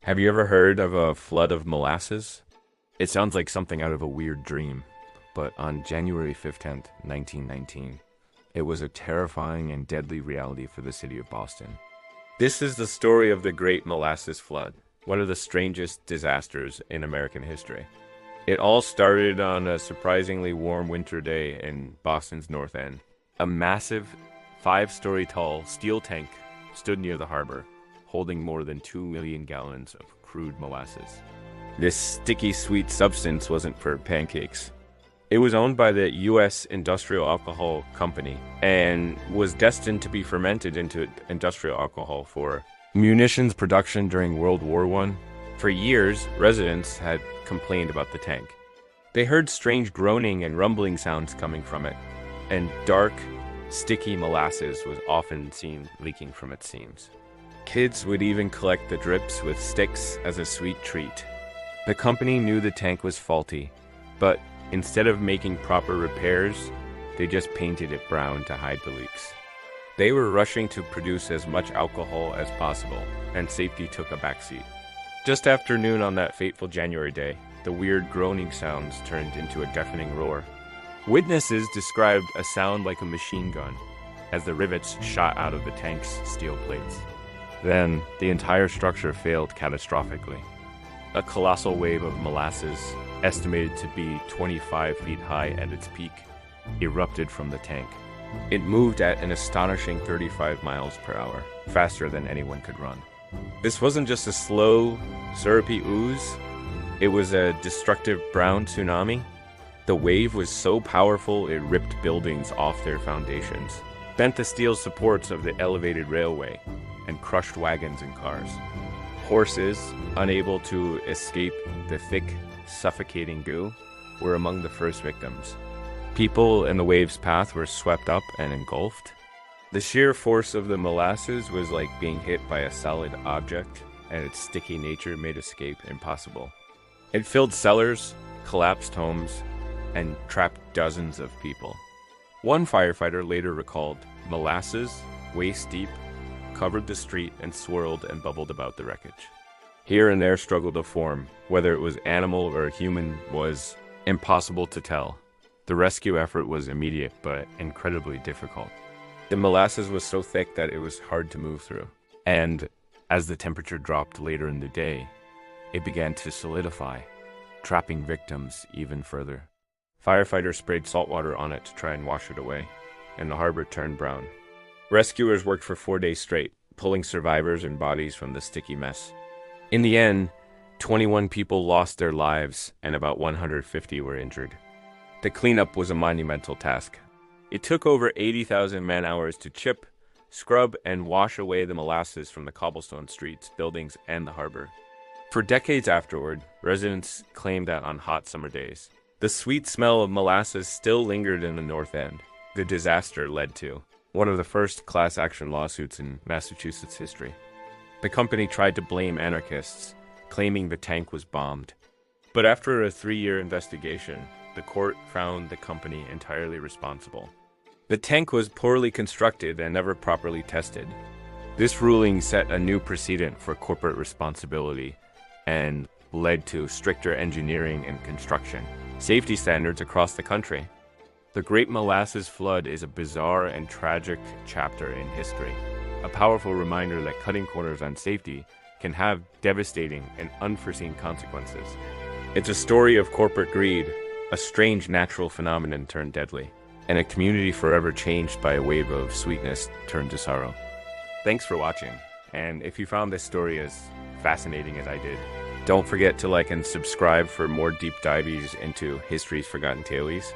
Have you ever heard of a flood of molasses? It sounds like something out of a weird dream, but on January 15th, 1919, it was a terrifying and deadly reality for the city of Boston. This is the story of the Great Molasses Flood, one of the strangest disasters in American history. It all started on a surprisingly warm winter day in Boston's North End. A massive, 5-story tall steel tank stood near the harbor, holding more than 2 million gallons of crude molasses. This sticky sweet substance wasn't for pancakes. It was owned by the U.S. Industrial Alcohol Company and was destined to be fermented into industrial alcohol for munitions production during World War I. For years, residents had complained about the tank. They heard strange groaning and rumbling sounds coming from it, and dark, sticky molasses was often seen leaking from its seams. Kids would even collect the drips with sticks as a sweet treat. The company knew the tank was faulty, but instead of making proper repairs, they just painted it brown to hide the leaks. They were rushing to produce as much alcohol as possible, and safety took a backseat. Just after noon on that fateful January day, the weird groaning sounds turned into a deafening roar. Witnesses described a sound like a machine gun as the rivets shot out of the tank's steel plates. Then, the entire structure failed catastrophically. A colossal wave of molasses, estimated to be 25 feet high at its peak, erupted from the tank. It moved at an astonishing 35 miles per hour, faster than anyone could run. This wasn't just a slow, syrupy ooze. It was a destructive brown tsunami. The wave was so powerful it ripped buildings off their foundations, bent the steel supports of the elevated railway, and crushed wagons and cars. Horses, unable to escape the thick, suffocating goo, were among the first victims. People in the wave's path were swept up and engulfed. The sheer force of the molasses was like being hit by a solid object, and its sticky nature made escape impossible. It filled cellars, collapsed homes, and trapped dozens of people. One firefighter later recalled, molasses, waist deep, covered the street and swirled and bubbled about the wreckage. Here and there struggled to form. Whether it was animal or human was impossible to tell. The rescue effort was immediate but incredibly difficult. The molasses was so thick that it was hard to move through. And as the temperature dropped later in the day, it began to solidify, trapping victims even further. Firefighters sprayed salt water on it to try and wash it away, and the harbor turned brown. Rescuers worked for 4 days straight, pulling survivors and bodies from the sticky mess. In the end, 21 people lost their lives and about 150 were injured. The cleanup was a monumental task. It took over 80,000 man-hours to chip, scrub, and wash away the molasses from the cobblestone streets, buildings, and the harbor. For decades afterward, residents claimed that on hot summer days, the sweet smell of molasses still lingered in the North End. The disaster led to one of the first class action lawsuits in Massachusetts history. The company tried to blame anarchists, claiming the tank was bombed. But after a 3-year investigation, the court found the company entirely responsible. The tank was poorly constructed and never properly tested. This ruling set a new precedent for corporate responsibility and led to stricter engineering and construction safety standards across the country. The Great Molasses Flood is a bizarre and tragic chapter in history, a powerful reminder that cutting corners on safety can have devastating and unforeseen consequences. It's a story of corporate greed, a strange natural phenomenon turned deadly, and a community forever changed by a wave of sweetness turned to sorrow. Thanks for watching, and if you found this story as fascinating as I did, don't forget to like and subscribe for more deep dives into history's forgotten tailies.